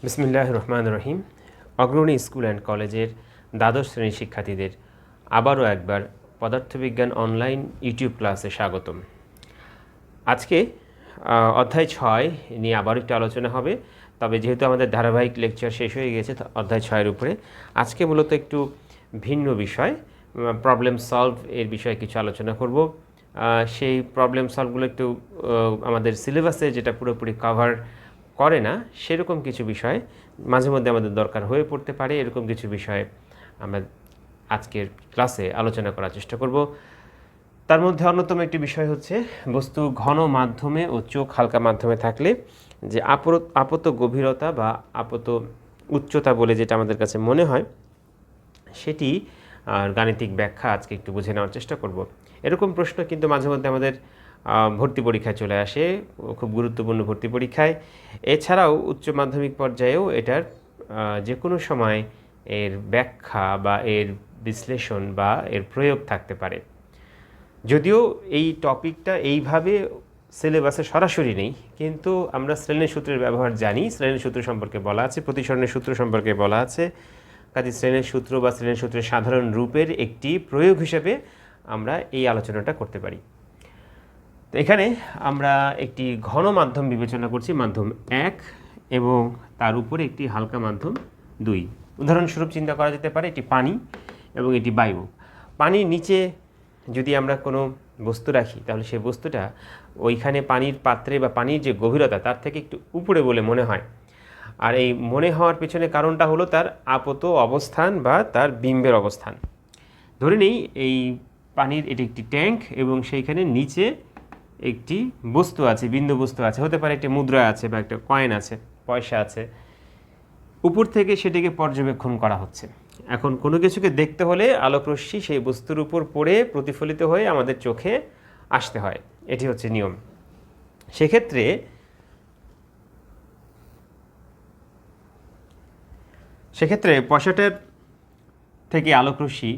বিসমিল্লাহির রহমানির রহিম। অগ্রণী স্কুল অ্যান্ড কলেজের দ্বাদশ শ্রেণীর শিক্ষার্থীদের আবারও একবার পদার্থবিজ্ঞান অনলাইন ইউটিউব ক্লাসে স্বাগতম। আজকে অধ্যায় 6 নিয়ে আবার একটু আলোচনা হবে, তবে যেহেতু আমাদের ধারাবাহিক লেকচার শেষ হয়ে গেছে অধ্যায় 6-এর উপরে, আজকে মূলত একটু ভিন্ন বিষয় প্রবলেম সলভ এর বিষয়ে কিছু আলোচনা করব। সেই প্রবলেম সলভগুলো একটু আমাদের সিলেবাসে যেটা পুরোপুরি কভার করে না সেরকম কিছু বিষয় মাঝে মধ্যে আমাদের দরকার হয়ে পড়তে পারে। এরকম কিছু বিষয় আমরা আজকের ক্লাসে আলোচনা করার চেষ্টা করব। তার মধ্যে অন্যতম একটি বিষয় হচ্ছে বস্তু ঘন মাধ্যমে ও চোখ হালকা মাধ্যমে থাকলে যে আপত গভীরতা বা আপত উচ্চতা বলে যেটা আমাদের কাছে মনে হয়, সেটি গাণিতিক ব্যাখ্যা আজকে একটু বুঝে নেওয়ার চেষ্টা করব। এরকম প্রশ্ন কিন্তু মাঝে মধ্যে আমাদের ভর্তি পরীক্ষায় চলে আসে, খুব গুরুত্বপূর্ণ ভর্তি পরীক্ষায়। এছাড়াও উচ্চ মাধ্যমিক পর্যায়েও এটার যে কোনো সময় এর ব্যাখ্যা বা এর বিশ্লেষণ বা এর প্রয়োগ থাকতে পারে। যদিও এই টপিকটা এইভাবে সিলেবাসে সরাসরি নেই, কিন্তু আমরা শ্রেণীর সূত্রের ব্যবহার জানি। শ্রেণীর সূত্র সম্পর্কে বলা আছে, প্রতিসরণের সূত্র সম্পর্কে বলা আছে, কাজে শ্রেণীর সূত্র বা শ্রেণীর সূত্রের সাধারণ রূপের একটি প্রয়োগ হিসেবে আমরা এই আলোচনাটা করতে পারি। তো এখানে আমরা একটি ঘন মাধ্যম বিবেচনা করছি, মাধ্যম 1, এবং তার উপরে একটি হালকা মাধ্যম 2। উদাহরণস্বরূপ চিন্তা করা যেতে পারে এটি পানি এবং এটি বায়ু। পানির নিচে যদি আমরা কোনো বস্তু রাখি, তাহলে সেই বস্তুটা ওইখানে পানির পাত্রে বা পানির যে গভীরতা তার থেকে একটু উপরে বলে মনে হয়। আর এই মনে হওয়ার পেছনে কারণটা হলো তার আপত অবস্থান বা তার বিম্বের অবস্থান। ধরে নিই এই পানির এটি একটি ট্যাঙ্ক এবং সেইখানে নিচে একটি বস্তু আছে, বিন্দু বস্তু আছে, হতে পারে একটি মুদ্রা আছে বা একটা কয়েন আছে, পয়সা আছে। উপর থেকে সেটিকে পর্যবেক্ষণ করা হচ্ছে। এখন কোনো কিছুকে দেখতে হলে আলোকরশ্মি সেই বস্তুর উপর পড়ে প্রতিফলিত হয়ে আমাদের চোখে আসতে হয়, এটি হচ্ছে নিয়ম। সেক্ষেত্রে পয়সাটার থেকে আলোকরশ্মি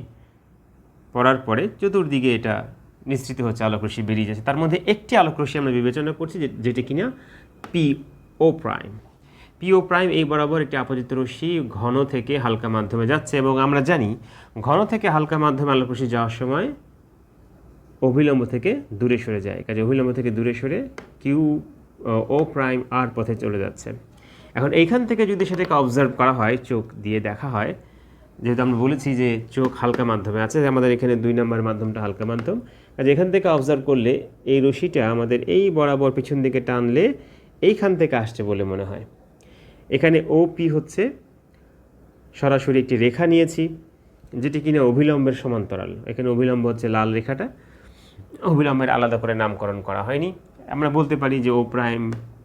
পড়ার পরে চতুর্দিকে এটা নিঃসৃত হচ্ছে, আলোকরশ্মি বেরিয়ে যাচ্ছে। তার মধ্যে একটি আলোকরশ্মি আমরা বিবেচনা করছি যেটি কিনা PO প্রাইম। PO প্রাইম এই বরাবর একটি আপতিত রশ্মি ঘন থেকে হালকা মাধ্যমে যাচ্ছে, এবং আমরা জানি ঘন থেকে হালকা মাধ্যমে আলোকরশ্মি যাওয়ার সময় অভিলম্ব থেকে দূরে সরে যায়। কাজে অভিলম্ব থেকে দূরে সরে QO প্রাইম আর পথে চলে যাচ্ছে। এখন এইখান থেকে যদি সেটাকে অবজার্ভ করা হয়, চোখ দিয়ে দেখা হয়, যেহেতু আমরা বলেছি যে চোখ হালকা মাধ্যমে আছে, আমাদের এখানে 2 নম্বর মাধ্যমটা হালকা মাধ্যম। কাজে এখান থেকে অবজার্ভ করলে এই রশ্মিটা আমাদের এই বরাবর পিছন দিকে টানলে এইখান থেকে আসছে বলে মনে হয়। এখানে OP হচ্ছে সরাসরি একটি রেখা নিয়েছি যেটি কিনা অভিলম্বের সমান্তরাল। এখানে অভিলম্ব হচ্ছে লাল রেখাটা, অভিলম্বের আলাদা করে নামকরণ করা হয়নি। আমরা বলতে পারি যে O প্রাইম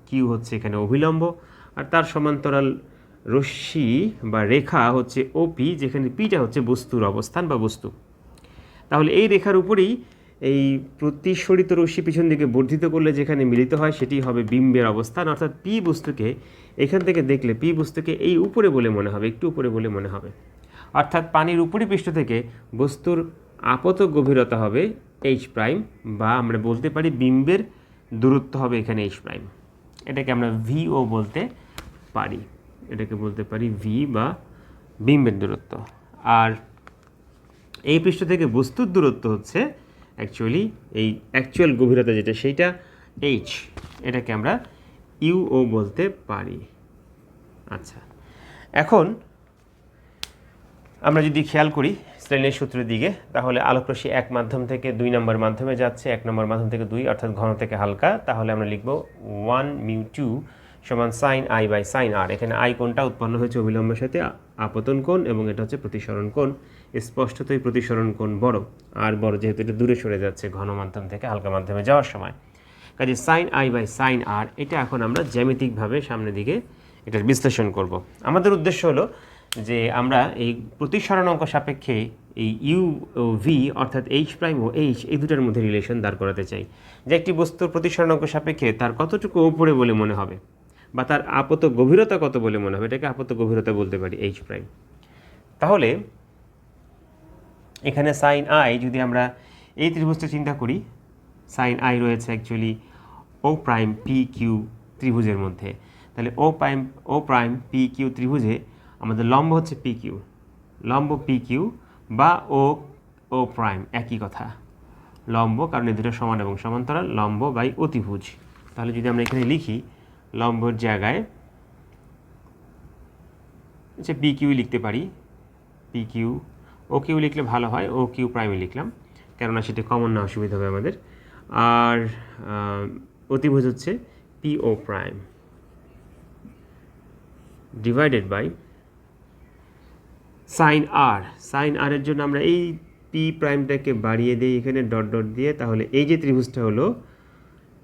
কিউ হচ্ছে এখানে অভিলম্ব, আর তার সমান্তরাল রশ্মি বা রেখা হচ্ছে OP, যেখানে পিটা হচ্ছে বস্তুর অবস্থান বা বস্তু। তাহলে এই রেখার উপরেই এই প্রতিসরিত রশ্মি পিছন দিকে বর্ধিত করলে যেখানে মিলিত হয় সেটি হবে বিম্বের অবস্থান। অর্থাৎ P বস্তুকে এখান থেকে দেখলে P বস্তুকে এই উপরে বলে মনে হবে, একটু উপরে বলে মনে হবে। অর্থাৎ পানির উপরি পৃষ্ঠ থেকে বস্তুর আপত গভীরতা হবে H প্রাইম, বা আমরা বলতে পারি বিম্বের দূরত্ব হবে এখানে H প্রাইম। এটাকে আমরা VO বলতে পারি, এটাকে বলতে পারি V বা বিম্বের দূরত্ব। আর এই পৃষ্ঠ থেকে বস্তুর দূরত্ব হচ্ছে এই অ্যাকচুয়াল গভীরতা যেটা, সেইটা H, এটাকে আমরা UO বলতে পারি। আচ্ছা, এখন আমরা যদি খেয়াল করি শ্রেণীর সূত্রের দিকে, তাহলে আলোকরশ্মি 1 মাধ্যম থেকে 2 নম্বর মাধ্যমে যাচ্ছে, 1 নম্বর মাধ্যম থেকে 2, অর্থাৎ ঘন থেকে হালকা। তাহলে আমরা লিখব 1μ2 সমান sin I by sin R। এখানে I কোণটা উৎপন্ন হয়েছে অভিলম্বের সাথে, আপতন কোণ, এবং এটা হচ্ছে প্রতিসরণ কোণ। স্পষ্টতই প্রতিসরণ কোণ বড়, আর বড় যেহেতু এটা দূরে সরে যাচ্ছে ঘন মাধ্যম থেকে হালকা মাধ্যমে যাওয়ার সময়। কাজে sin I by sin R, এটা এখন আমরা জ্যামিতিকভাবে সামনের দিকে এটার বিশ্লেষণ করব। আমাদের উদ্দেশ্য হলো যে আমরা এই প্রতিসরণাঙ্ক সাপেক্ষে এই U ও V অর্থাৎ H প্রাইম ও H এই দুটার মধ্যে রিলেশন দাঁড় করাতে চাই, যে একটি বস্তুর প্রতিসরণাঙ্ক সাপেক্ষে তার কতটুকু উপরে বলে মনে হবে বা তার আপত গভীরতা কত বলে মনে হবে, এটাকে আপত গভীরতা বলতে পারি H প্রাইম। তাহলে এখানে sin I, যদি আমরা এই ত্রিভুজটা চিন্তা করি, sin I রয়েছে অ্যাকচুয়ালি O প্রাইম PQ ত্রিভুজের মধ্যে। তাহলে ও প্রাইম পি কিউ ত্রিভুজে আমাদের লম্ব হচ্ছে পি কিউ, লম্ব পি কিউ বা ও প্রাইম একই কথা, লম্ব কারণ এই দুটো সমান এবং সমান্তরাল, লম্ব বাই অতিভুজ। তাহলে যদি আমরা এখানে লিখি লম্বর জায়গায় আচ্ছা পি কিউ লিখতে পারি, পি কিউ, ও কিউ লিখলে ভালো হয়, ও কিউ প্রাইমে লিখলাম কেননা সেটা কমন না অসুবিধা হবে আমাদের। আর অতিভুজ হচ্ছে P O prime divided by sine R. Sine R এর জন্য আমরা এই পি প্রাইমটাকে বাড়িয়ে দিই এখানে ডট ডট দিয়ে, তাহলে এই যে ত্রিভুজটা হলো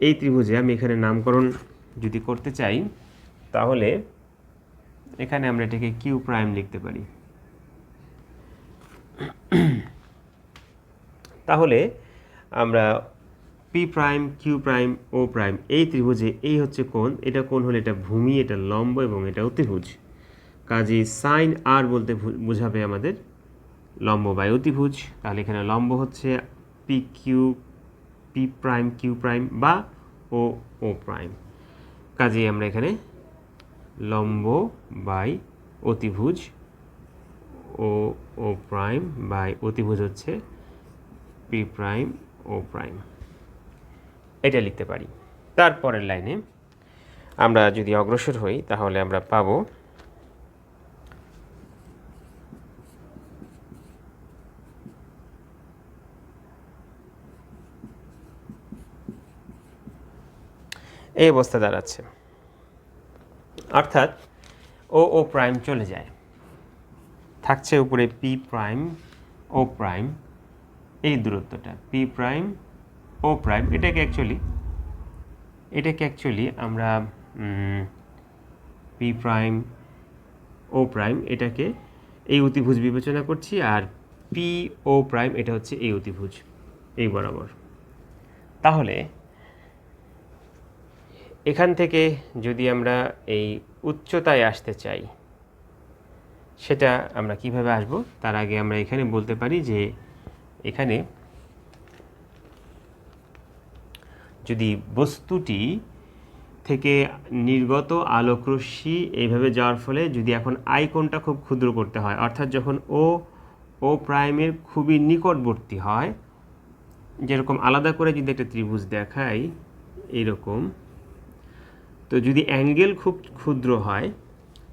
এই ত্রিভুজে আমি এখানে নামকরণ যদি করতে চাই তাহলে এখানে আমরা এটাকে কিউ প্রাইম লিখতে পারি। তাহলে আমরা পি প্রাইম কিউ প্রাইম ও প্রাইম এই ত্রিভুজে এই হচ্ছে কোণ, এটা কোণ হলে এটা ভূমি, এটা লম্ব এবং এটা অতিভুজ। কাজেই সাইন আর বলতে বোঝাবে আমাদের লম্ব বাই অতিভুজ। তাহলে এখানে লম্ব হচ্ছে পি প্রাইম কিউ প্রাইম বা ও প্রাইম। কাজেই আমরা এখানে লম্ব বাই অতিভুজ ও প্রাইম বাই অতিভুজ হচ্ছে পি প্রাইম ও প্রাইম, এটা লিখতে পারি। তারপরের লাইনে আমরা যদি অগ্রসর হই তাহলে আমরা পাবো এই অবস্থা দাঁড়াচ্ছে, অর্থাৎ ও প্রাইম চলে যায়, থাকছে উপরে পি প্রাইম ও প্রাইম, এই দূরত্বটা পি প্রাইম ও প্রাইম। এটাকে অ্যাকচুয়ালি আমরা পি প্রাইম ও প্রাইম এটাকে এই অতিভুজ বিবেচনা করছি, আর পি ও প্রাইম এটা হচ্ছে এই অতিভুজ এই বরাবর। তাহলে এখান থেকে যদি আমরা এই উচ্চতায় আসতে চাই সেটা আমরা কিভাবে আসব, তার আগে আমরা এখানে বলতে পারি যে এখানে যদি বস্তুটি থেকে নির্গত আলোকরশ্মি এইভাবে যাওয়ার ফলে যদি এখন আই কোণটা খুব ক্ষুদ্র করতে হয়, অর্থাৎ যখন ও প্রাইমের খুবই নিকটবর্তী হয়, যেরকম আলাদা করে যদি একটা ত্রিভুজ দেখাই এইরকম, তো যদি অ্যাঙ্গেল খুব ক্ষুদ্র হয়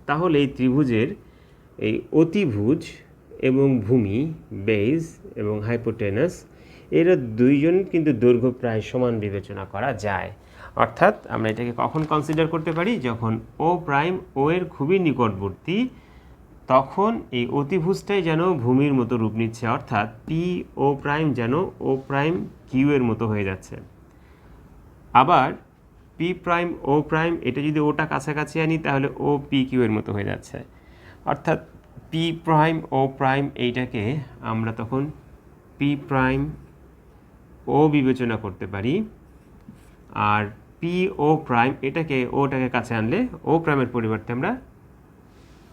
তাহলে এই ত্রিভুজের এই অতিভুজ এবং ভূমি বেজ এবং হাইপোটেনাস এরা দুইজন কিন্তু দৈর্ঘ্য প্রায় সমান বিবেচনা করা যায়। অর্থাৎ আমরা এটাকে কখন কনসিডার করতে পারি, যখন ও প্রাইম ও এর খুবই নিকটবর্তী, তখন এই অতিভুজটাই যেন ভূমির মতো রূপ নিচ্ছে, অর্থাৎ পি ও প্রাইম যেন ও প্রাইম কিউ এর মতো হয়ে যাচ্ছে। আবার পি প্রাইম ও প্রাইম এটা যদি ওটা কাছাকাছি আনি তাহলে ও পি কিউ এর মতো হয়ে যাচ্ছে, অর্থাৎ পি প্রাইম ও প্রাইম এইটাকে আমরা তখন পি প্রাইম ও বিবেচনা করতে পারি, আর পি ও প্রাইম ওটাকে কাছে আনলে ও প্রাইমের পরিবর্তে আমরা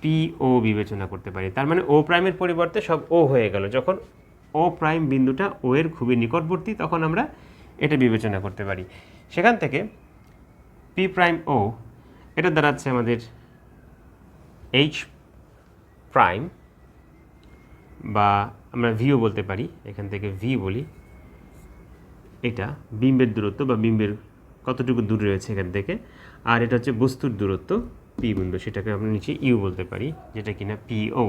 পি ও বিবেচনা করতে পারি। তার মানে ও প্রাইমের পরিবর্তে সব ও হয়ে গেল। যখন ও প্রাইম বিন্দুটা ও এর খুবই নিকটবর্তী তখন আমরা এটা বিবেচনা করতে পারি। সেখান থেকে পি প্রাইম ও এটা দাঁড়াচ্ছে আমাদের এইচ প্রাইম, বা আমরা ভিও বলতে পারি, এখান থেকে ভি বলি, এটা বিম্বের দূরত্ব বা বিম্বের কতটুকু দূরে রয়েছে এখান থেকে, আর এটা হচ্ছে বস্তুর দূরত্ব পি বিন্দু, সেটাকে আমরা নিচে ইউ বলতে পারি, যেটা কিনা পিও।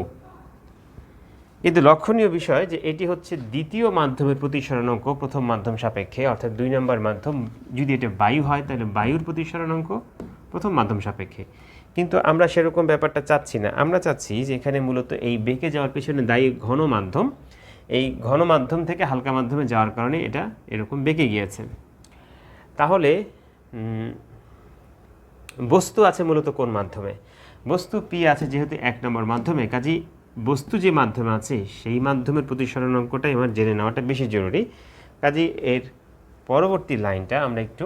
কিন্তু লক্ষণীয় বিষয় যে এটি হচ্ছে দ্বিতীয় মাধ্যমের প্রতিসরণাঙ্ক প্রথম মাধ্যম সাপেক্ষে, অর্থাৎ 2 নম্বর মাধ্যম যদি এটা বায়ু হয় তাহলে বায়ুর প্রতিসরণাঙ্ক প্রথম মাধ্যম সাপেক্ষে। কিন্তু আমরা সেরকম ব্যাপারটা চাচ্ছি না, আমরা চাচ্ছি যে এখানে মূলত এই বেঁকে যাওয়ার পেছনে দায়ী ঘন মাধ্যম, এই ঘন মাধ্যম থেকে হালকা মাধ্যমে যাওয়ার কারণে এটা এরকম বেঁকে গিয়েছে। তাহলে বস্তু আছে মূলত কোন মাধ্যমে, বস্তু পি আছে যেহেতু 1 নম্বর মাধ্যমে, কাজেই বস্তু যে মাধ্যমে আছে সেই মাধ্যমের প্রতিসরণাঙ্কটাই আমার জেনে নেওয়াটা বেশি জরুরি। কাজেই এর পরবর্তী লাইনটা আমরা একটু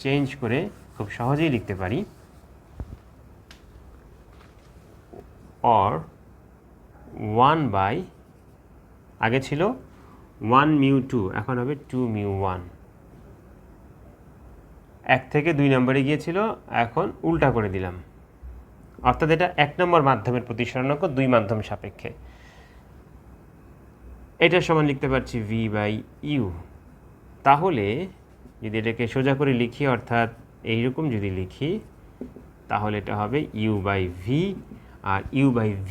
চেঞ্জ করে খুব সহজেই লিখতে পারি, or 1 বাই, আগে ছিল 1 মিউ 2 এখন হবে 2 মিউ 1, 1 থেকে 2 নম্বরে গিয়েছিল এখন উল্টা করে দিলাম, অর্থাৎ এটা 1 নম্বর মাধ্যমের প্রতিসরণাঙ্ক 2 মাধ্যম সাপেক্ষে। এটা সমান লিখতে পারছি v/u। তাহলে যদি এটাকে সোজা করে লিখি, অর্থাৎ এইরকম যদি লিখি, তাহলে এটা হবে u/v, আর u/v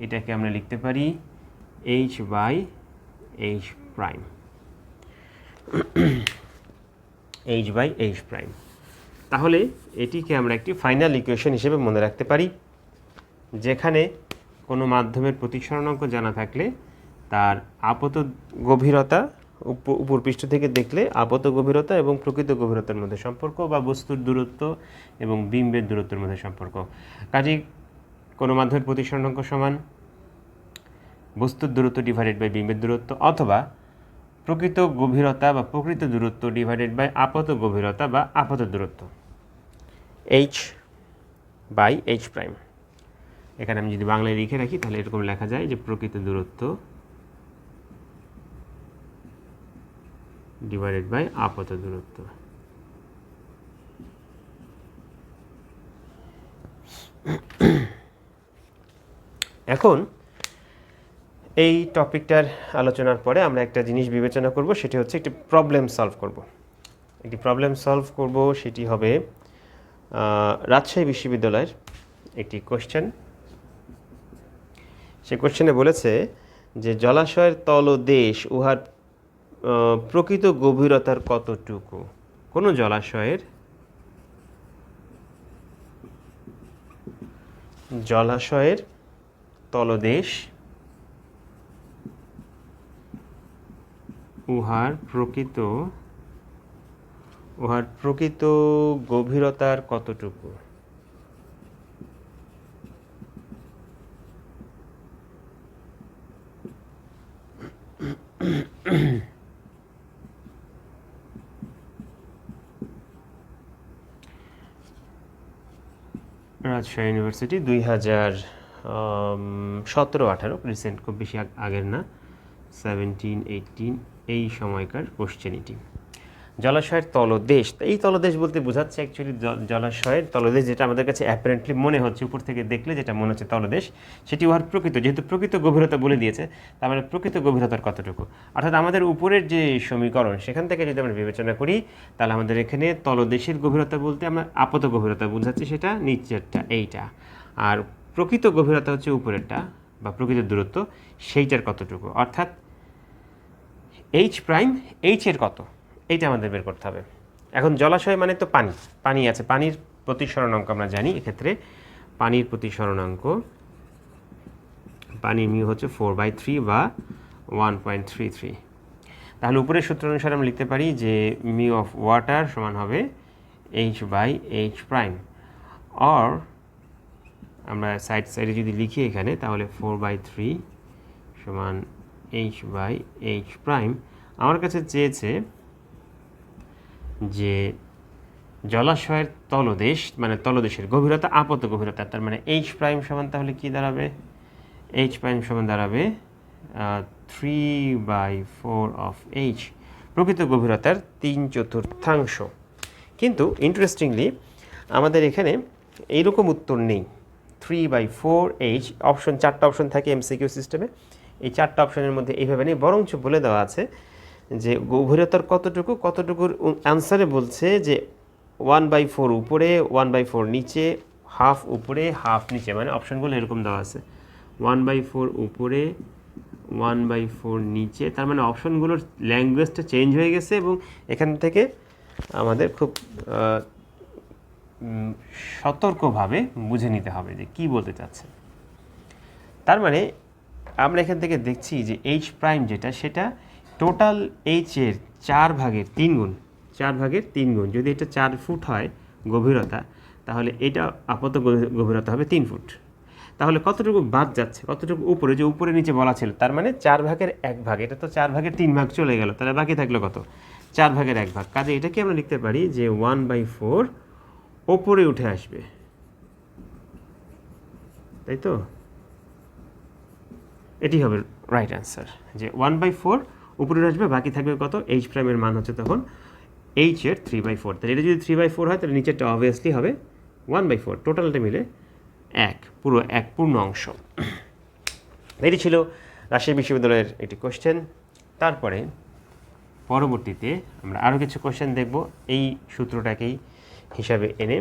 এটাকে আমরা লিখতে পারি h/h প্রাইম, h/h প্রাইম। তাহলে এটিকে আমরা একটি ফাইনাল ইকুয়েশন হিসেবে মনে রাখতে পারি, যেখানে কোনো মাধ্যমের প্রতিসরণাঙ্ক জানা থাকলে তার আপত গভীরতা, উপর পৃষ্ঠ থেকে দেখলে আপত গভীরতা এবং প্রকৃত গভীরতার মধ্যে সম্পর্ক, বা বস্তুর দূরত্ব এবং বিম্বের দূরত্বের মধ্যে সম্পর্ক। কাজেই কোনো মাধ্যমের প্রতিসরণাঙ্ক সমান বস্তুর দূরত্ব ডিভাইডেড বাই বিম্বের দূরত্ব, অথবা প্রকৃত গভীরতা বা প্রকৃত দূরত্ব ডিভাইডেড বাই আপত গভীরতা বা আপত দূরত্ব, h/h প্রাইম। এখানে আমি যদি বাংলায় লিখে রাখি তাহলে এরকম লেখা যায় যে প্রকৃত দূরত্ব ডিভাইডেড বাই আপত দূরত্ব। এখন এই টপিকটার আলোচনার পরে আমরা একটা জিনিস বিবেচনা করব, সেটি হচ্ছে একটি প্রবলেম সলভ করব। একটি প্রবলেম সলভ করব, সেটি হবে রাজশাহী বিশ্ববিদ্যালয়ের একটি কোশ্চেন। সে কোশ্চেনে বলেছে যে জলাশয়ের তলদেশ উহার প্রকৃত গভীরতার কতটুকু। কোনো জলাশয়ের তলদেশ উহার প্রকৃত গভীরতার কতটুকু। রাজশাহী ইউনিভার্সিটি 2017-18 রিসেন্ট, খুব বেশি আগের না, 17-18 এই সময়কার কোশ্চেন এটি। জলাশয়ের তলদেশ, এই তলদেশ বলতে বোঝাচ্ছে অ্যাকচুয়ালি জলাশয়ের তলদেশ, যেটা আমাদের কাছে অ্যাপারেন্টলি মনে হচ্ছে, উপর থেকে দেখলে যেটা মনে হচ্ছে তলদেশ, সেটি উহার প্রকৃত, যেহেতু প্রকৃত গভীরতা বলে দিয়েছে, তার মানে প্রকৃত গভীরতার কতটুকু। অর্থাৎ আমাদের উপরের যে সমীকরণ, সেখান থেকে যদি আমরা বিবেচনা করি, তাহলে আমাদের এখানে তলদেশের গভীরতা বলতে আমরা আপত গভীরতা বোঝাচ্ছি, সেটা নিচেরটা এইটা, আর প্রকৃত গভীরতা হচ্ছে উপরেরটা বা প্রকৃত দূরত্ব, সেইটার কতটুকু, অর্থাৎ h প্রাইম, h এর কত, এইটা আমাদের বের করতে হবে। এখন জলাশয় মানে তো পানি আছে, পানির প্রতিসরণাঙ্ক আমরা জানি। এক্ষেত্রে পানির প্রতিসরণাঙ্ক, পানির মিউ হচ্ছে 4/3 বা 1.33। তাহলে উপরের সূত্র অনুসারে আমরা লিখতে পারি যে মিউ অফ ওয়াটার সমান হবে h/h প্রাইম, অর আমরা সাইডে যদি লিখি এখানে, তাহলে 4/3 সমান h/h প্রাইম। আমার কাছে চেয়েছে যে জলাশয়ের তলদেশ মানে তলদেশের গভীরতা, আপত গভীরতা, তার মানে h প্রাইম সমান তাহলে কি দাঁড়াবে, h প্রাইম সমান দাঁড়াবে 3/4 অফ h, প্রকৃত গভীরতার 3/4। কিন্তু ইন্টারেস্টিংলি আমাদের এখানে এইরকম উত্তর নেই। 3/4h অপশন, 4টা অপশন থাকে MCQ সিস্টেমে, এই 4টা অপশনের মধ্যে এইভাবে নেই, বরঞ্চ বলে দেওয়া আছে যে গভীরতার কতটুকুর অ্যান্সারে বলছে যে 1/4 উপরে, 1/4 নিচে, হাফ উপরে হাফ নিচে, মানে অপশনগুলো এরকম দেওয়া আছে 1/4 উপরে, 1/4 নিচে। তার মানে অপশনগুলোর ল্যাঙ্গুয়েজটা চেঞ্জ হয়ে গেছে, এবং এখান থেকে আমাদের খুব সতর্কভাবে বুঝে নিতে হবে যে কি বলতে চাচ্ছে। তার মানে আমরা এখান থেকে দেখছি যে h প্রাইম যেটা, সেটা টোটাল h এর 4/3 গুণ, 4/3 গুণ। যদি এটা 4 ফুট হয় গভীরতা, তাহলে এটা আপাত গভীরতা হবে 3 ফুট। তাহলে কতটুকু বাদ যাচ্ছে, কতটুকু উপরে, যে উপরে নিচে বলা ছিল, তার মানে 4/1 এটা তো 4/3 চলে গেল, তাহলে বাকি থাকলো কত, 4/1। কাজে এটাকে আমরা লিখতে পারি যে 1/4 ওপরে উঠে আসবে, তাই তো, এটি হবে রাইট অ্যান্সার, যে 1/4 উপরে আসবে, বাকি থাকবে কত, h প্রাইমের মান হচ্ছে তখন h এর 3/4। তাহলে এটা যদি 3/4 হয়, তাহলে নিচেরটা অবভিয়াসলি হবে 1/4, টোটালটা মিলে পুরো এক পূর্ণ অংশ। এটি ছিল রাজশাহী বিশ্ববিদ্যালয়ের একটি কোশ্চেন। তারপরে পরবর্তীতে আমরা আরও কিছু কোশ্চেন দেখব এই সূত্রটাকেই হিসাবে এনে।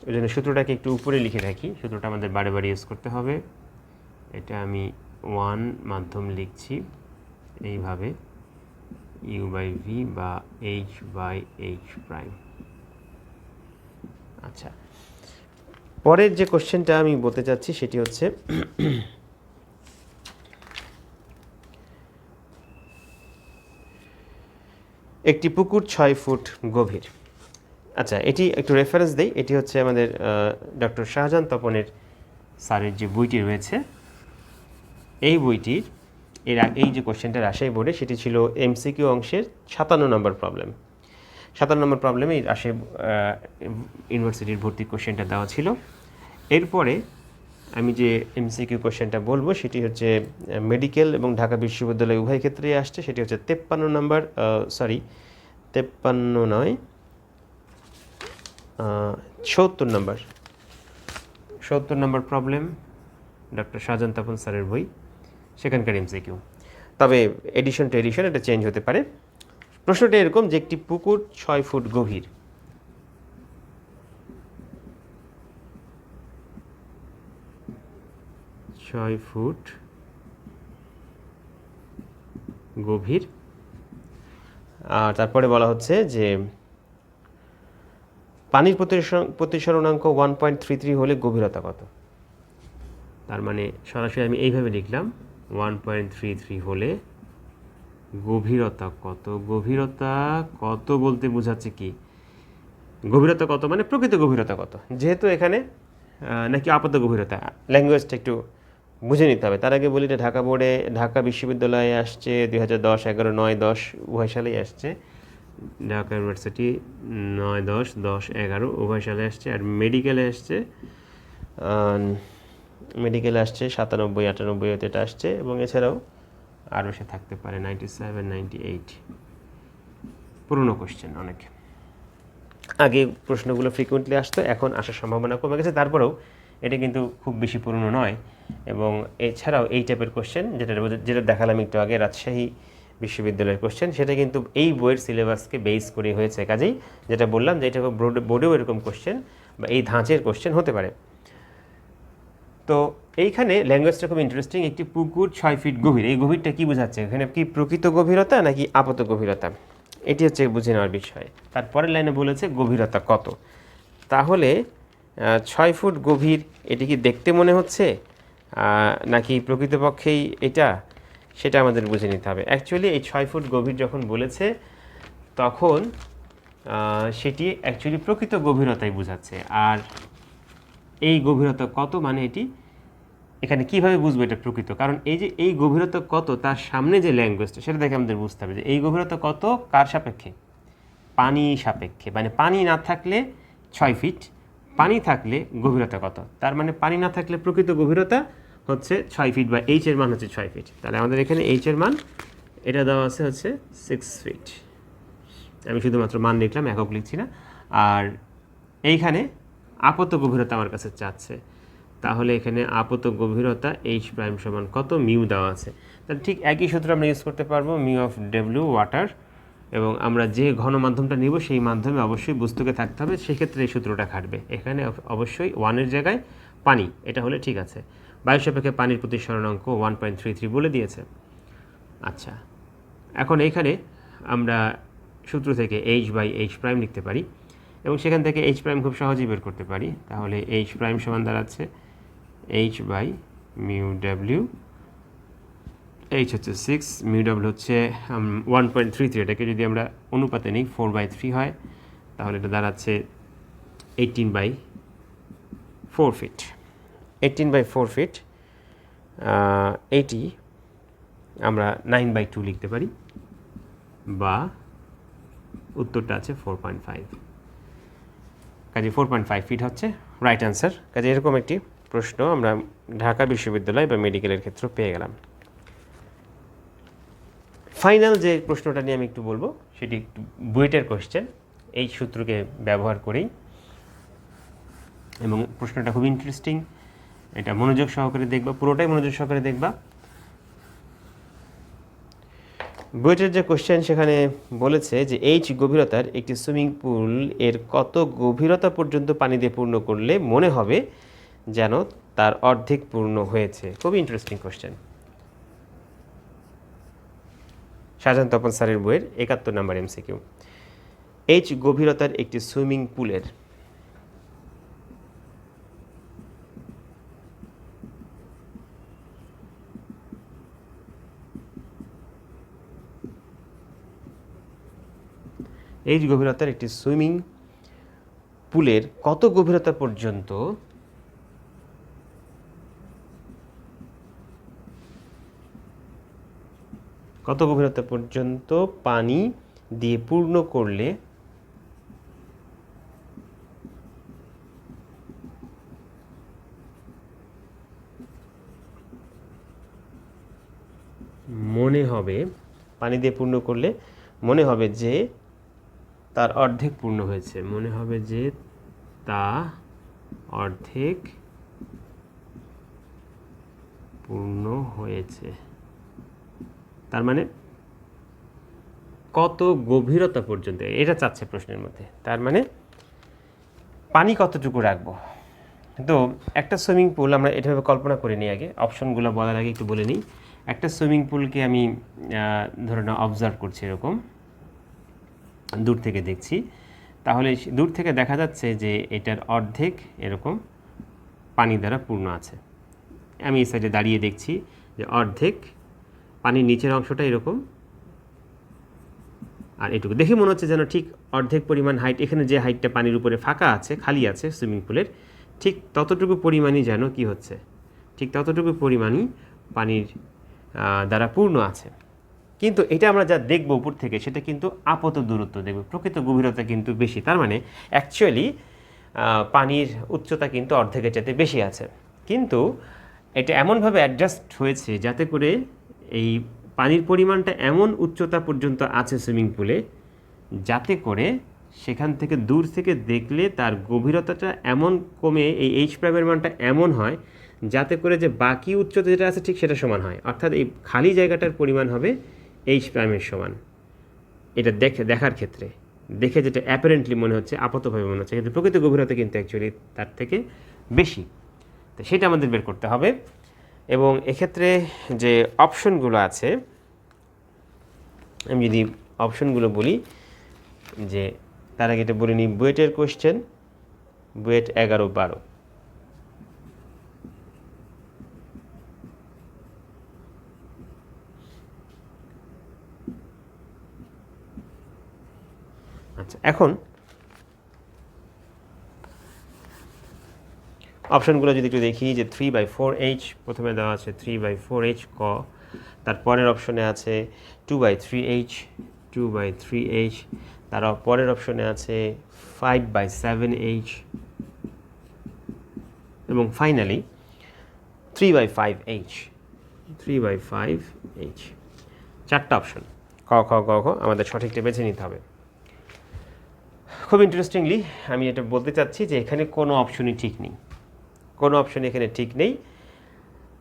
ওই জন্য সূত্রটাকে একটু উপরে লিখে রাখি, সূত্রটা আমাদের বারে বারে ইউজ করতে হবে। এটা আমি 1 মাধ্যম লিখছি এইভাবে, u/v বা h/h'। আচ্ছা, পরের যে কোশ্চেনটা আমি বলতে চাচ্ছি সেটি হচ্ছে একটি পুকুর 6 ফুট গভীর। আচ্ছা, এটি একটু রেফারেন্স দেই। এটি হচ্ছে আমাদের ডক্টর শাহজাহান তপনের স্যারের যে বইটি রয়েছে, এই বইটির এই যে কোশ্চেনটা রাজশাহী বোর্ডে, সেটি ছিল এমসিকিউ অংশের 57 নম্বর প্রবলেম। 57 নম্বর প্রবলেমে এই রাজশাহী ইউনিভার্সিটির ভর্তি কোশ্চেনটা দেওয়া ছিল। এরপরে আমি যে এমসিকিউ কোশ্চেনটা বলবো সেটি হচ্ছে মেডিকেল এবং ঢাকা বিশ্ববিদ্যালয় উভয় ক্ষেত্রেই আসছে। সেটি হচ্ছে 53 নম্বর, 53 নয়, 70 নম্বর প্রবলেম, ডক্টর শাহজাহান তপন স্যারের বই, সেখানকার এমসিকিউ। তবে এডিশন টু এডিশন এটা চেঞ্জ হতে পারে। প্রশ্নটা এরকম যে একটি পুকুর 6 ফুট গভীর, আর তারপরে বলা হচ্ছে যে পানির প্রতিসরণাঙ্ক 1.33 হলে গভীরতা কত। তার মানে সরাসরি আমি এইভাবে লিখলাম, 1.33 হলে গভীরতা কত। গভীরতা কত বলতে বোঝাচ্ছে কি, গভীরতা কত মানে প্রকৃত গভীরতা কত, যেহেতু এখানে নাকি আপাত গভীরতা, ল্যাঙ্গুয়েজটা একটু বুঝে নিতে হবে। তার আগে বলি যে ঢাকা বোর্ডে, ঢাকা বিশ্ববিদ্যালয়ে আসছে 2010, 11, 9, 10 উভয় সালেই আসছে। ঢাকা ইউনিভার্সিটি 9, 10, 10, 11 উভয় সালে আসছে। আর মেডিকেলে আসছে 97, 98 এটা আসছে, এবং এছাড়াও আরও সে থাকতে পারে 97, 98। পুরনো কোশ্চেন অনেক। আগে প্রশ্নগুলো ফ্রিকুয়েন্টলি আসতো, এখন আসার সম্ভাবনা কমে গেছে। তারপরেও এটা কিন্তু খুব বেশি পুরনো নয়। এবং এছাড়াও এই টাইপের কোশ্চেন যেটা দেখালাম একটু আগে, রাজশাহী বিশ্ববিদ্যালয়ের কোশ্চেন, সেটা কিন্তু এই বইয়ের সিলেবাসকে বেস করে হয়েছে। কাজেই যেটা বললাম যে এটা বোর্ডেও এরকম কোশ্চেন বা এই ধাঁচের কোশ্চেন হতে পারে। তো এইখানে ল্যাঙ্গুয়েজটা খুব ইন্টারেস্টিং। একটি পুকুর 6 ফিট গভীর, এই গভীরটা কী বোঝাচ্ছে? এখানে কি প্রকৃত গভীরতা নাকি আপাত গভীরতা, এটি হচ্ছে বুঝে নেওয়ার বিষয়। তারপরের লাইনে বলেছে গভীরতা কত। তাহলে 6 ফুট গভীর, এটি কি দেখতে মনে হচ্ছে নাকি প্রকৃতপক্ষেই এটা, সেটা আমাদের বুঝে নিতে হবে। অ্যাকচুয়ালি এই 6 ফুট গভীর যখন বলেছে তখন সেটি অ্যাকচুয়ালি প্রকৃত গভীরতাই বোঝাচ্ছে। আর এই গভীরতা কত মানে এটি এখানে কীভাবে বুঝবো এটা প্রকৃত, কারণ এই যে এই গভীরতা কত তার সামনে যে ল্যাঙ্গুয়েজটা, সেটা দেখে আমাদের বুঝতে হবে যে এই গভীরতা কত কার সাপেক্ষে, পানি সাপেক্ষে। মানে পানি না থাকলে 6 ফিট, পানি থাকলে গভীরতা কত। তার মানে পানি না থাকলে প্রকৃত গভীরতা হচ্ছে 6 ফিট, বা এইচ এর মান হচ্ছে 6 ফিট। তাহলে আমাদের এখানে এইচ এর মান এটা দেওয়া আছে হচ্ছে 6 ফিট। আমি শুধুমাত্র মান লিখলাম, একক লিখছি না। আর এইখানে আপাত গভীরতা আমার কাছে চাচ্ছে, তাহলে এখানে আপাত গভীরতা এইচ প্রাইম সমান কত, মিউ দেওয়া আছে। তাহলে ঠিক একই সূত্র আমরা ইউজ করতে পারবো, মিউ অফ ডব্লিউ ওয়াটার, এবং আমরা যে ঘন মাধ্যমটা নিব সেই মাধ্যমে অবশ্যই বস্তুকে থাকতে হবে, সেক্ষেত্রে এই সূত্রটা খাটবে। এখানে অবশ্যই 1-এর জায়গায় পানি, এটা হলে ঠিক আছে। বায়ু সাপেক্ষে পানির প্রতিসরণাঙ্ক 1.33 বলে দিয়েছে। আচ্ছা, এখন এইখানে আমরা সূত্র থেকে h/h' লিখতে পারি, এবং সেখান থেকে h' খুব সহজেই বের করতে পারি। তাহলে h' সমান দাঁড়াচ্ছে h/μw। h হচ্ছে 6, μw হচ্ছে 1.33। এটাকে যদি আমরা অনুপাতে নিই 4/3 হয়, তাহলে এটা দাঁড়াচ্ছে 18/4 ফিট। 18/4 ফিট, এটি আমরা 9/2 লিখতে পারি, বা উত্তরটা আছে 4.5। কাজে 4.5 ফিট হচ্ছে রাইট অ্যান্সার। কাজে এরকম একটি প্রশ্ন আমরা ঢাকা বিশ্ববিদ্যালয় বা মেডিকেলের ক্ষেত্রে পেয়ে গেলাম। ফাইনাল যে প্রশ্নটা নিয়ে আমি একটু বলবো সেটি একটু বুয়েটের কোশ্চেন, এই সূত্রকে ব্যবহার করেই। এবং প্রশ্নটা খুব ইন্টারেস্টিং, এটা মনোযোগ সহকারে দেখবা, পুরোটাই মনোযোগ সহকারে দেখবা। বইটার যে কোশ্চেন সেখানে বলেছে যে এইচ গভীরতার একটি সুইমিং পুল এর কত গভীরতা পর্যন্ত পানি দিয়ে পূর্ণ করলে মনে হবে যেন তার অর্ধেক পূর্ণ হয়েছে। খুবই ইন্টারেস্টিং কোশ্চেন। শাহজাহান তপন স্যারের বইয়ের ৭১ নম্বর এমসিকিউ। এইচ গভীরতার একটি সুইমিং পুলের এইচ গভীরতার একটি সুইমিং পুলের কত গভীরতা পর্যন্ত পানি দিয়ে পূর্ণ করলে মনে হবে যে তার অর্ধেক পূর্ণ হয়েছে, মনে হবে যে তা অর্ধেক পূর্ণ হয়েছে। তার মানে কত গভীরতা পর্যন্ত, এটা চাচ্ছে প্রশ্নের মধ্যে। তার মানে পানি কতটুকু রাখবো। তো একটা সুইমিং পুল আমরা এভাবে কল্পনা করে নিই, আগে অপশনগুলো বলার আগে একটু বলে নিই। একটা সুইমিং পুলকে আমি ধরে নাও অবজার্ভ করছি, এরকম দূর থেকে দেখছি, তাহলে দূর থেকে দেখা যাচ্ছে যে এটার অর্ধেক এরকম পানি দ্বারা পূর্ণ আছে। আমি এই সাইডে দাঁড়িয়ে দেখছি যে অর্ধেক পানির নিচের অংশটা এরকম, আর এটুকু দেখে মনে হচ্ছে যেন ঠিক অর্ধেক পরিমাণ হাইট, এখানে যে হাইটটা পানির উপরে ফাঁকা আছে, খালি আছে সুইমিং পুলের, ঠিক ততটুকু পরিমাণই যেন কি হচ্ছে, ঠিক ততটুকু পরিমাণই পানির দ্বারা পূর্ণ আছে। কিন্তু এটা আমরা যা দেখব উপর থেকে সেটা কিন্তু আপাত দূরত্ব দেখব, প্রকৃত গভীরতা কিন্তু বেশি। তার মানে অ্যাকচুয়ালি পানির উচ্চতা কিন্তু অর্ধেকের চাইতে বেশি আছে, কিন্তু এটা এমনভাবে অ্যাডজাস্ট হয়েছে যাতে করে এই পানির পরিমাণটা এমন উচ্চতা পর্যন্ত আছে সুইমিং পুলে, যাতে করে সেখান থেকে দূর থেকে দেখলে তার গভীরতাটা এমন কমে, এই এইচ প্রাইমের মানটা এমন হয় যাতে করে যে বাকি উচ্চতা যেটা আছে ঠিক সেটা সমান হয়, অর্থাৎ এই খালি জায়গাটার পরিমাণ হবে এইচ প্রাইমের সমান। এটা দেখার ক্ষেত্রে দেখে যেটা অ্যাপারেন্টলি মনে হচ্ছে, আপাতভাবে মনে হচ্ছে, কিন্তু প্রকৃত গভীরতা কিন্তু অ্যাকচুয়ালি তার থেকে বেশি। তো সেটা আমাদের বের করতে হবে। এবং এক্ষেত্রে যে অপশনগুলো আছে, আমি যদি অপশনগুলো বলি, যে তার আগে এটা বলে নিই বুয়েটের কোশ্চেন, বুয়েট 11-12। আচ্ছা, এখন অপশনগুলো যদি একটু দেখি, যে 3/4H প্রথমে দেওয়া আছে, 3/4H ক, তারপরের অপশনে আছে 2/3H, 2/3H, তার পরের অপশনে আছে 5/7H, এবং ফাইনালি 3/5H, 3/5H। চারটা অপশন, ক খ গ ঘ, আমাদের সঠিকটা বেছে নিতে হবে। খুব ইন্টারেস্টিংলি আমি এটা বলতে চাচ্ছি যে এখানে কোনো অপশনই ঠিক নেই, কোনো অপশন এখানে ঠিক নেই।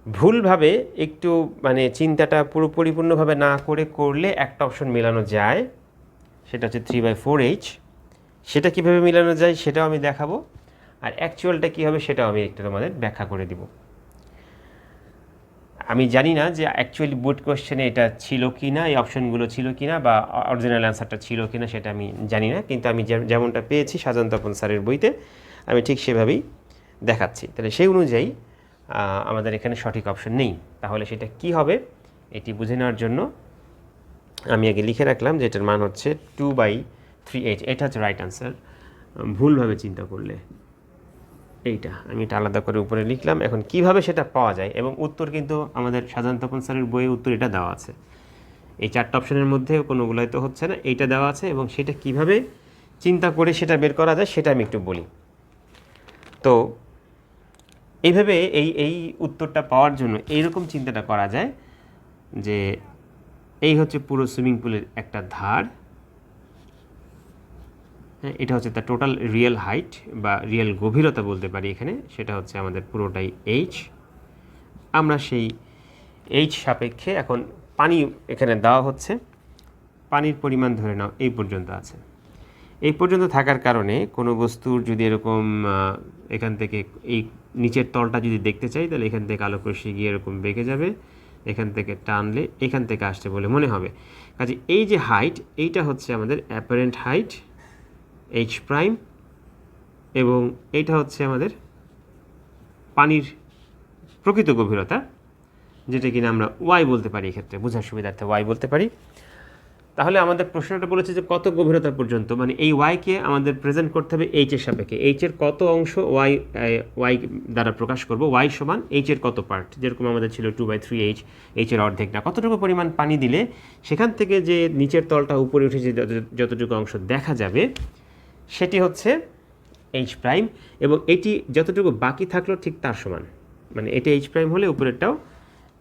ভুলভাবে একটু মানে চিন্তাটা পুরো পরিপূর্ণভাবে না করলে একটা অপশন মেলানো যায়, সেটা হচ্ছে 3/4H। সেটা কীভাবে মেলানো যায় সেটাও আমি দেখাবো, আর অ্যাকচুয়ালটা কী হবে সেটাও আমি একটু তোমাদের ব্যাখ্যা করে দিব। আমি জানি না যে অ্যাকচুয়ালি বোর্ড কোয়েশ্চেনে এটা ছিল কি না, এই অপশনগুলো ছিল কি না, বা অরিজিনাল অ্যান্সারটা ছিল কি না সেটা আমি জানি না, কিন্তু আমি যেমনটা পেয়েছি শাহজাহান তপন স্যারের বইতে আমি ঠিক সেভাবেই দেখাচ্ছি। তাহলে সেই অনুযায়ী আমাদের এখানে সঠিক অপশন নেই। তাহলে সেটা কি হবে এটি বুঝে নেওয়ার জন্য আমি আগে লিখে রাখলাম যে এটার মান হচ্ছে 2/3H। এটা হচ্ছে রাইট আনসার। ভুলভাবে চিন্তা করলে এইটা আমি এটা আলাদা করে উপরে লিখলাম। এখন কিভাবে সেটা পাওয়া যায়, এবং উত্তর কিন্তু আমাদের শাহজাহান তপন স্যারের বইয়ে উত্তর এটা দেওয়া আছে। এই চারটা অপশনের মধ্যে কোনোগুলোই তো হচ্ছে না, এইটা দেওয়া আছে, এবং সেটা কিভাবে চিন্তা করে সেটা বের করা যায় সেটা আমি একটু বলি। তো এইভাবে এই উত্তরটা পাওয়ার জন্য এইরকম চিন্তাটা করা যায় যে এই হচ্ছে পুরো সুইমিং পুলের একটা ধার, হ্যাঁ, এটা হচ্ছে তার টোটাল রিয়েল হাইট বা রিয়েল গভীরতা বলতে পারি এখানে, সেটা হচ্ছে আমাদের পুরোটাই এইচ। আমরা সেই এইচ সাপেক্ষে এখন পানি এখানে দেওয়া হচ্ছে, পানির পরিমাণ ধরে নাও এই পর্যন্ত আছে। এই পর্যন্ত থাকার কারণে কোনো বস্তুর যদি এরকম এখান থেকে এই নিচের তলটা যদি দেখতে চাই, তাহলে এখান থেকে আলোক রশ্মি গিয়ে এরকম বেঁকে যাবে, এখান থেকে টানলে এখান থেকে আসছে বলে মনে হবে। কাজে এই যে হাইট, এইটা হচ্ছে আমাদের অ্যাপারেন্ট হাইট এইচ প্রাইম, এবং এইটা হচ্ছে আমাদের পানির প্রকৃত গভীরতা, যেটা কিনা আমরা ওয়াই বলতে পারি, এক্ষেত্রে বোঝার সুবিধার্থে ওয়াই বলতে পারি। তাহলে আমাদের প্রশ্নটা বলেছে যে কত গভীরতা পর্যন্ত, মানে এই ওয়াইকে আমাদের প্রেজেন্ট করতে হবে এইচের সাপেক্ষে। এইচের কত অংশ ওয়াই দ্বারা প্রকাশ করব, ওয়াই সমান এইচের কত পার্ট, যেরকম আমাদের ছিল 2/3 এইচ, এইচের অর্ধেক না, কতটুকু পরিমাণ পানি দিলে সেখান থেকে যে নিচের তলটা উপরে উঠে যে যতটুকু অংশ দেখা যাবে সেটি হচ্ছে এইচ প্রাইম, এবং এটি যতটুকু বাকি থাকলো ঠিক তার সমান, মানে এটি এইচ প্রাইম হলে উপরেরটাও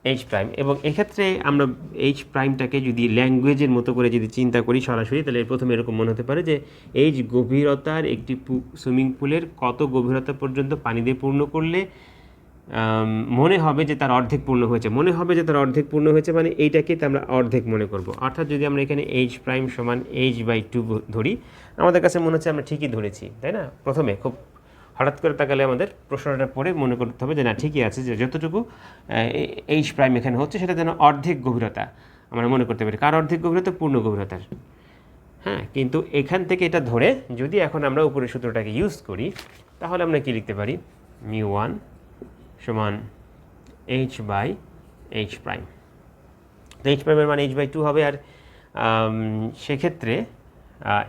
এইচ প্রাইম। এবং এক্ষেত্রে আমরা এইচ প্রাইমটাকে যদি ল্যাঙ্গুয়েজের মতো করে যদি চিন্তা করি সরাসরি, তাহলে প্রথমে এরকম মনে হতে পারে যে এইচ গভীরতার একটি সুইমিং পুলের কত গভীরতা পর্যন্ত পানি দিয়ে পূর্ণ করলে মনে হবে যে তার অর্ধেক পূর্ণ হয়েছে, মনে হবে যে তার অর্ধেক পূর্ণ হয়েছে, মানে এইটাকে আমরা অর্ধেক মনে করব। অর্থাৎ যদি আমরা এখানে এইচ প্রাইম সমান h/2 ধরি, আমাদের কাছে মনে হচ্ছে আমরা ঠিকই ধরেছি, তাই না? প্রথমে খুব হঠাৎ করে তাকালে আমাদের প্রশ্নটা পড়ে মনে করতে হবে যে না, ঠিকই আছে, যে যতটুকু এইচ প্রাইম এখানে হচ্ছে সেটা যেন অর্ধেক গভীরতা আমরা মনে করতে পারি। কার অর্ধেক গভীরতা? পূর্ণ গভীরতার। হ্যাঁ, কিন্তু এখান থেকে এটা ধরে যদি এখন আমরা উপরের সূত্রটাকে ইউজ করি, তাহলে আমরা কি লিখতে পারি? μ1 সমান h/h প্রাইম। তো এইচ প্রাইমের মান h/2 হবে, আর সেক্ষেত্রে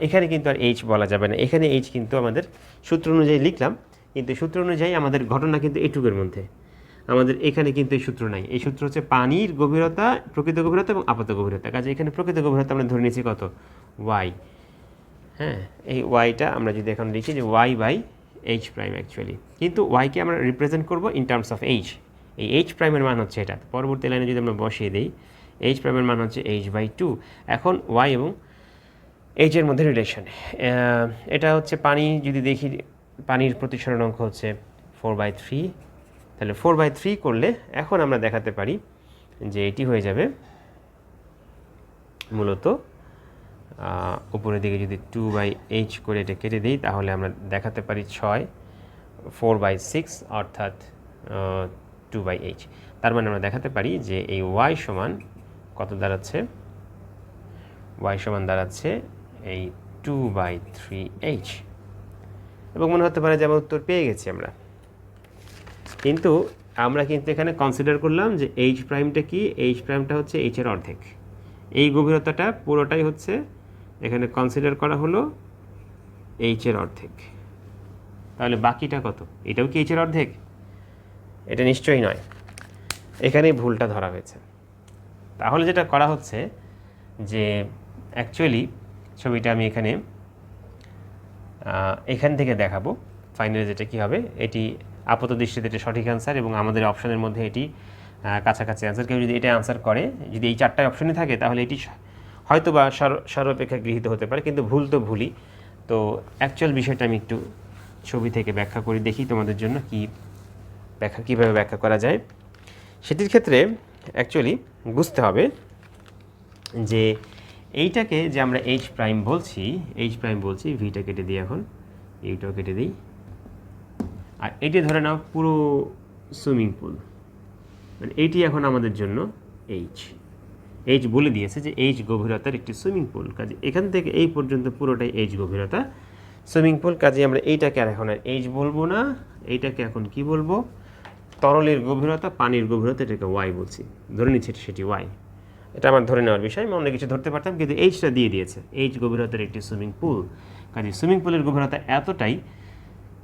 এখানে কিন্তু আর এইচ বলা যাবে না, এখানে এইচ কিন্তু আমাদের সূত্র অনুযায়ী লিখলাম, কিন্তু সূত্র অনুযায়ী আমাদের ঘটনা কিন্তু এটুকের মধ্যে, আমাদের এখানে কিন্তু এই সূত্র নাই। এই সূত্র হচ্ছে পানির গভীরতা, প্রকৃত গভীরতা এবং আপাত গভীরতা। কাজে এখানে প্রকৃত গভীরতা আমরা ধরে নিয়েছি কত? ওয়াই। হ্যাঁ, এই ওয়াইটা আমরা যদি এখন লিখি যে y/h প্রাইম অ্যাকচুয়ালি, কিন্তু ওয়াইকে আমরা রিপ্রেজেন্ট করব ইন টার্মস অফ এইচ। এই এইচ প্রাইমের মান হচ্ছে এটা, পরবর্তী লাইনে যদি আমরা বসিয়ে দিই এইচ প্রাইমের মান হচ্ছে h/2। এখন ওয়াই এবং এইচের মধ্যে রিলেশন, এটা হচ্ছে পানি, যদি দেখি পানির প্রতিসরণ অঙ্ক হচ্ছে 4/3, তাহলে 4/3 করলে এখন আমরা দেখাতে পারি যে এটি হয়ে যাবে মূলত উপরের দিকে যদি 2/h করে এটা কেটে দিই, তাহলে আমরা দেখাতে পারি 6, 4/6 অর্থাৎ 2/h। তার মানে আমরা দেখাতে পারি যে এই y সমান কত দাঁড়াচ্ছে? y সমান দাঁড়াচ্ছে এই 2/3h, এবং মনে হতে পারে যে আমরা উত্তর পেয়ে গেছি আমরা। কিন্তু আমরা কিন্তু এখানে কনসিডার করলাম যে এইচ প্রাইমটা কি? এইচ প্রাইমটা হচ্ছে এইচের অর্ধেক। এই গভীরতাটা পুরোটাই হচ্ছে এখানে কনসিডার করা হলো এইচের অর্ধেক। তাহলে বাকিটা কত? এটাও কি এইচের অর্ধেক? এটা নিশ্চয়ই নয়, এখানেই ভুলটা ধরা হয়েছে। তাহলে যেটা করা হচ্ছে যে অ্যাকচুয়ালি ছবিটা আমি এখান থেকে দেখাবো, ফাইনালি যেটা কী হবে, এটি আপাত দৃষ্টিতে এটা সঠিক অ্যান্সার, এবং আমাদের অপশনের মধ্যে এটি কাছাকাছি অ্যান্সার। কেউ যদি এটা অ্যান্সার করে, যদি এই 4টায় অপশনই থাকে, তাহলে এটি হয়তো বা সর্বাপেক্ষা গৃহীত হতে পারে, কিন্তু ভুল তো ভুলই। তো অ্যাকচুয়াল বিষয়টা আমি একটু ছবি থেকে ব্যাখ্যা করে দেখি তোমাদের জন্য কীভাবে ব্যাখ্যা করা যায়। সেটির ক্ষেত্রে অ্যাকচুয়ালি বুঝতে হবে যে এইটাকে যে আমরা এইচ প্রাইম বলছি, ভিটা কেটে দিই, এখন এইটাও কেটে দিই, আর এইটি ধরে নাও পুরো সুইমিং পুল, মানে এইটি এখন আমাদের জন্য এইচ বলে দিয়েছে যে এইচ গভীরতার একটি সুইমিং পুল। কাজে এখান থেকে এই পর্যন্ত পুরোটাই এইচ গভীরতা সুইমিং পুল। কাজে আমরা এইটাকে আর এখন আর এইচ বলবো না, এইটাকে এখন কি বলবো? তরলের গভীরতা, পানির গভীরতা, এটাকে ওয়াই বলছি, ধরে নিচ্ছি সেটি ওয়াই। এটা আমার ধরে নেওয়ার বিষয়, আমি অন্য কিছু ধরতে পারতাম, কিন্তু এইচটা দিয়ে দিয়েছে, এইচ গভীরতার একটি সুইমিং পুল। কাজে সুইমিং পুলের গভীরতা এতটাই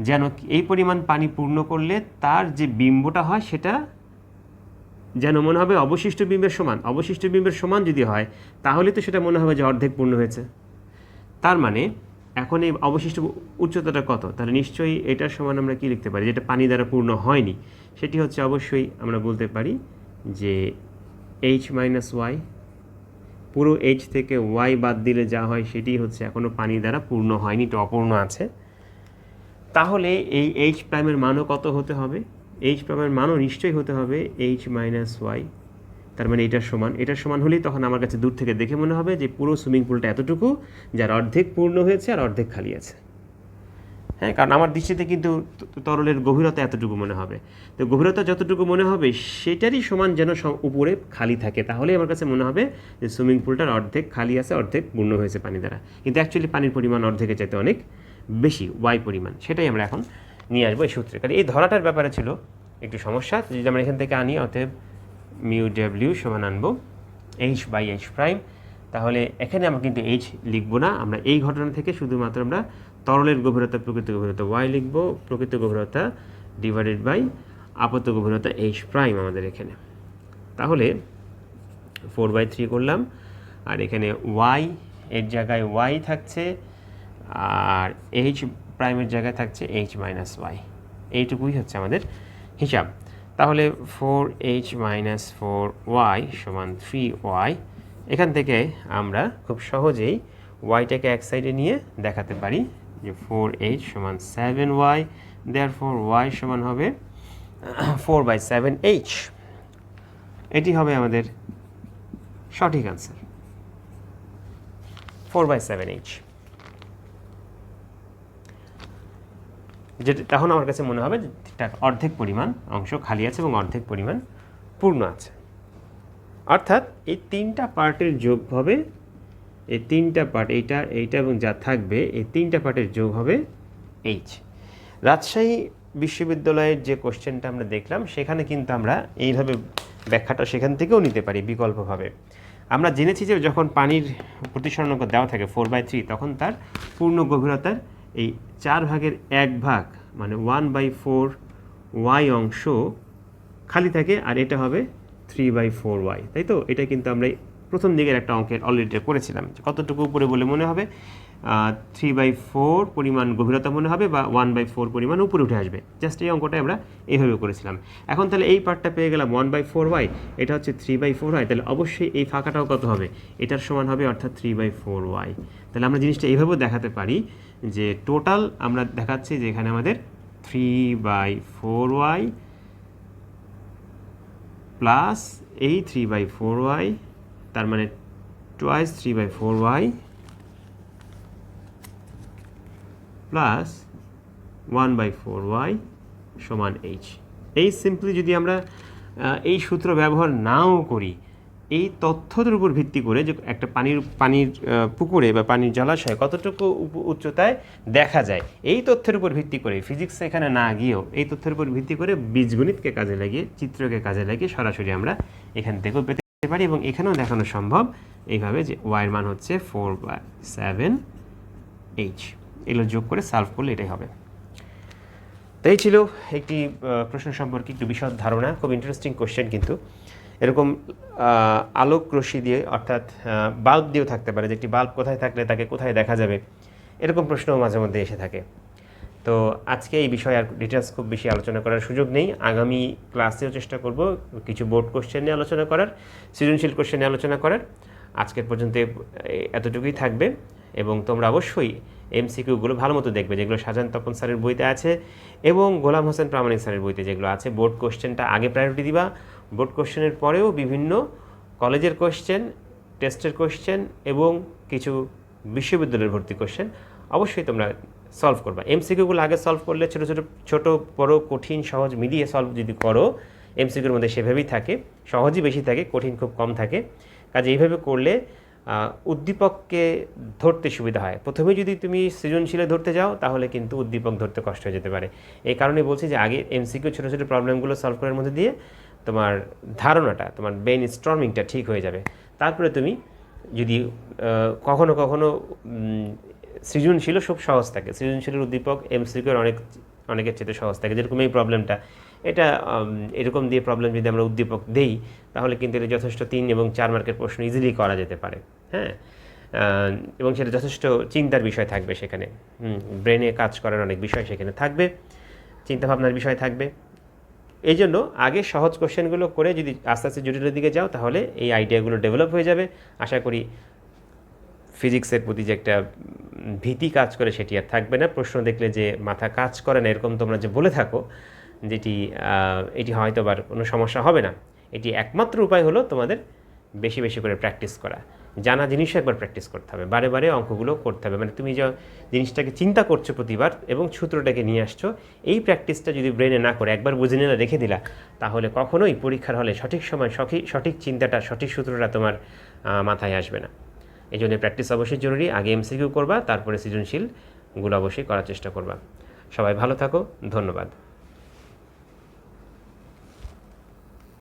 যেন এই পরিমাণ পানি পূর্ণ করলে তার যে বিম্বটা হয় সেটা যেন মনে হবে অবশিষ্ট বিম্বের সমান। অবশিষ্ট বিম্বের সমান যদি হয়, তাহলে তো সেটা মনে হবে যে অর্ধেক পূর্ণ হয়েছে। তার মানে এখন এই অবশিষ্ট উচ্চতাটা কত? তাহলে নিশ্চয়ই এটার সমান আমরা কি লিখতে পারি, যেটা পানি দ্বারা পূর্ণ হয়নি, সেটি হচ্ছে অবশ্যই আমরা বলতে পারি যে h - y। পুরো এইচ থেকে ওয়াই বাদ দিলে যা হয় সেটি হচ্ছে এখনও পানি দ্বারা পূর্ণ হয়নি, এটা অপূর্ণ আছে। তাহলে এই এইচ প্রাইমের মানও কত হতে হবে? এইচ প্রাইমের মানও নিশ্চয়ই হতে হবে এইচ মাইনাস ওয়াই। তার মানে এটার সমান হলেই তখন আমার কাছে দূর থেকে দেখে মনে হবে যে পুরো সুইমিং পুলটা এতটুকু, যার অর্ধেক পূর্ণ হয়েছে আর অর্ধেক খালি আছে। হ্যাঁ, কারণ আমার দৃষ্টিতে কিন্তু তরলের গভীরতা এতটুকু মনে হবে। তো গভীরতা যতটুকু মনে হবে সেটারই সমান যেন উপরে খালি থাকে, তাহলেই আমার কাছে মনে হবে যে সুইমিং পুলটার অর্ধেক খালি আছে, অর্ধেক পূর্ণ হয়েছে পানি দ্বারা। কিন্তু অ্যাকচুয়ালি পানির পরিমাণ অর্ধেকের চাইতে অনেক বেশি, ওয়াই পরিমাণ। সেটাই আমরা এখন নিয়ে আসবো এই সূত্রে। কারণ এই ধরাটার ব্যাপারে ছিল একটু সমস্যা। যদি আমরা এখান থেকে আনি, অতএব মিউ ডাব্লিউ সমান আনবো এইচ বাই এইচ প্রাইম। তাহলে এখানে আমরা কিন্তু এইচ লিখবো না, আমরা এই ঘটনা থেকে শুধুমাত্র আমরা তরলের গভীরতা, প্রকৃত গভীরতা ওয়াই লিখব, প্রকৃত গভীরতা ডিভাইডেড বাই আপাত গভীরতা এইচ প্রাইম আমাদের এখানে। তাহলে 4/3 করলাম, আর এখানে ওয়াই এর জায়গায় ওয়াই থাকছে, আর এইচ প্রাইমের জায়গায় থাকছে এইচ মাইনাস ওয়াই। এইটুকুই হচ্ছে আমাদের হিসাব। তাহলে 4h মাইনাস 4y সমান 3y। এখান থেকে আমরা খুব সহজেই ওয়াইটাকে এক সাইডে নিয়ে দেখাতে পারি যে 4h সমান 7y, দেয়ারফর y সমান হবে 4/7h। এটি হবে আমাদের সঠিক আনসার, 4/7h। যেটা তখন আমার কাছে মনে হবে যে অর্ধেক পরিমাণ অংশ খালি আছে এবং অর্ধেক পরিমাণ পূর্ণ আছে। অর্থাৎ এই তিনটা পার্টের যোগ হবে, এই তিনটা পার্ট, এইটা এবং যা থাকবে, এই তিনটা পার্টের যোগ হবে এইচ। রাজশাহী বিশ্ববিদ্যালয়ের যে কোশ্চেনটা আমরা দেখলাম সেখানে কিন্তু আমরা এইভাবে ব্যাখ্যাটা সেখান থেকেও নিতে পারি বিকল্পভাবে। আমরা জেনেছি যে যখন পানির প্রতিসরণাঙ্ক দেওয়া থাকে 4/3, তখন তার পূর্ণ গভীরতার এই 4/1 ভাগ মানে 1/4 ওয়াই অংশ খালি থাকে, আর এটা হবে 3/4y, তাই তো? এটা কিন্তু আমরা প্রথম দিকের একটা অঙ্কের অলরেডি করেছিলাম। কতটুকু উপরে বলে মনে হবে? 3/4 পরিমাণ গভীরতা মনে হবে, বা 1/4 পরিমাণ উপরে উঠে আসবে। জাস্ট এই অঙ্কটা আমরা এইভাবে করেছিলাম। এখন তাহলে এই পার্টটা পেয়ে গেলাম 1/4y, এটা হচ্ছে 3/4y, তাহলে অবশ্যই এই ফাঁকাটাও কত হবে? এটার সমান হবে, অর্থাৎ 3/4y। তাহলে আমরা জিনিসটা এইভাবেও দেখাতে পারি যে টোটাল আমরা দেখাচ্ছি যে এখানে আমাদের 3/4y প্লাস এই 3/4y, তার মানে টোয়াইস 3/4y প্লাস 1/4y সমান এইচ। এই সিম্পলি যদি আমরা এই সূত্র ব্যবহার নাও করি, এই তথ্যের উপর ভিত্তি করে যে একটা পানির পুকুরে বা পানির জলাশয়ে কতটুকু উচ্চতায় দেখা যায়, এই তথ্যের উপর ভিত্তি করে, ফিজিক্স এখানে না গিয়েও এই তথ্যের উপর ভিত্তি করে বীজগণিতকে কাজে লাগিয়ে, চিত্রকে কাজে লাগিয়ে সরাসরি আমরা এখান থেকেও পেতে পারি। এবং এখানেও দেখানো সম্ভব এইভাবে যে ওয়াইয়ের মান হচ্ছে 4/7h। এগুলো যোগ করে সলভ করলে এটাই হবে। তো এই ছিল একটি প্রশ্ন সম্পর্কে একটু বিশদ ধারণা। খুব ইন্টারেস্টিং কোশ্চেন, কিন্তু এরকম আলোক রশ্মি দিয়ে, অর্থাৎ বাল্ব দিয়েও থাকতে পারে, যে একটি বাল্ব কোথায় থাকলে তাকে কোথায় দেখা যাবে, এরকম প্রশ্নও মাঝে মধ্যে এসে থাকে। তো আজকে এই বিষয়ে আর ডিটেলস খুব বেশি আলোচনা করার সুযোগ নেই। আগামী ক্লাসেও চেষ্টা করব কিছু বোর্ড কোশ্চেন নিয়ে আলোচনা করার, সৃজনশীল কোশ্চেন নিয়ে আলোচনা করার। আজকের পর্যন্ত এতটুকুই থাকবে, এবং তোমরা অবশ্যই এমসিকিউগুলো ভালো মতো দেখবে, যেগুলো শাহজাহান তপন স্যারের বইতে আছে এবং গোলাম হোসেন প্রামাণিক স্যারের বইতে যেগুলো আছে। বোর্ড কোশ্চেনটা আগে প্রায়োরিটি দিবা। বোর্ড কোশ্চেনের পরেও বিভিন্ন কলেজের কোশ্চেন, টেস্টের কোশ্চেন এবং কিছু বিশ্ববিদ্যালয়ের ভর্তি কোশ্চেন অবশ্যই তোমরা সলভ করবা। এমসিকিউগুলো আগে সলভ করলে ছোট বড় কঠিন সহজ মিলিয়ে সলভ যদি করো, এমসিকিউর মধ্যে সেভাবেই থাকে, সহজই বেশি থাকে, কঠিন খুব কম থাকে। কাজে এইভাবে করলে উদ্দীপককে ধরতে সুবিধা হয়। প্রথমে যদি তুমি সৃজনশীলে ধরতে যাও তাহলে কিন্তু উদ্দীপক ধরতে কষ্ট হয়ে যেতে পারে। এই কারণে বলছি যে আগে এমসিকিউ ছোটো ছোটো প্রবলেমগুলো সলভ করার মধ্যে দিয়ে তোমার ধারণাটা, তোমার ব্রেন স্টর্মিংটা ঠিক হয়ে যাবে। তারপরে তুমি যদি কখনো কখনো সৃজনশীলও খুব সহজ থাকে, সৃজনশীলের উদ্দীপক এমসিকিউর অনেকের চেয়ে সহজ থাকে। যেরকম এই প্রবলেমটা, এটা এরকম দিয়ে প্রবলেম যদি আমরা উদ্দীপক দেই তাহলে কিন্তু এটা যথেষ্ট 3 এবং 4 মার্কের প্রশ্ন ইজিলি করা যেতে পারে। হ্যাঁ, এবং সেটা যথেষ্ট চিন্তার বিষয় থাকবে, সেখানে ব্রেনে কাজ করার অনেক বিষয় সেখানে থাকবে, চিন্তাভাবনার বিষয় থাকবে। এই জন্য আগে সহজ কোশ্চেনগুলো করে যদি আস্তে আস্তে জটিলের দিকে যাও তাহলে এই আইডিয়াগুলো ডেভেলপ হয়ে যাবে। আশা করি ফিজিক্সের প্রতি যে একটা ভীতি কাজ করে সেটি আর থাকবে না। প্রশ্ন দেখলে যে মাথা কাজ করে না এরকম তোমরা যে বলে থাকো, এটি হয়তো আবার কোনো সমস্যা হবে না। এটি একমাত্র উপায় হলো তোমাদের বেশি বেশি করে প্র্যাকটিস করা। জানা জিনিসও একবার প্র্যাকটিস করতে হবে, বারে বারে অঙ্কগুলো করতে হবে। মানে তুমি যে জিনিসটাকে চিন্তা করছো প্রতিবার এবং সূত্রটাকে নিয়ে আসছো, এই প্র্যাকটিসটা যদি ব্রেনে না করে একবার বুঝে নিয়ে রেখে দিলা, তাহলে কখনোই পরীক্ষার হলে সঠিক সময় সঠিক চিন্তাটা, সঠিক সূত্রটা তোমার মাথায় আসবে না। এই জন্য প্র্যাকটিস অবশ্যই জরুরি। আগে এমসিকিউ করবা, তারপরে সৃজনশীলগুলো অবশ্যই করার চেষ্টা করবা। সবাই ভালো থাকো, ধন্যবাদ।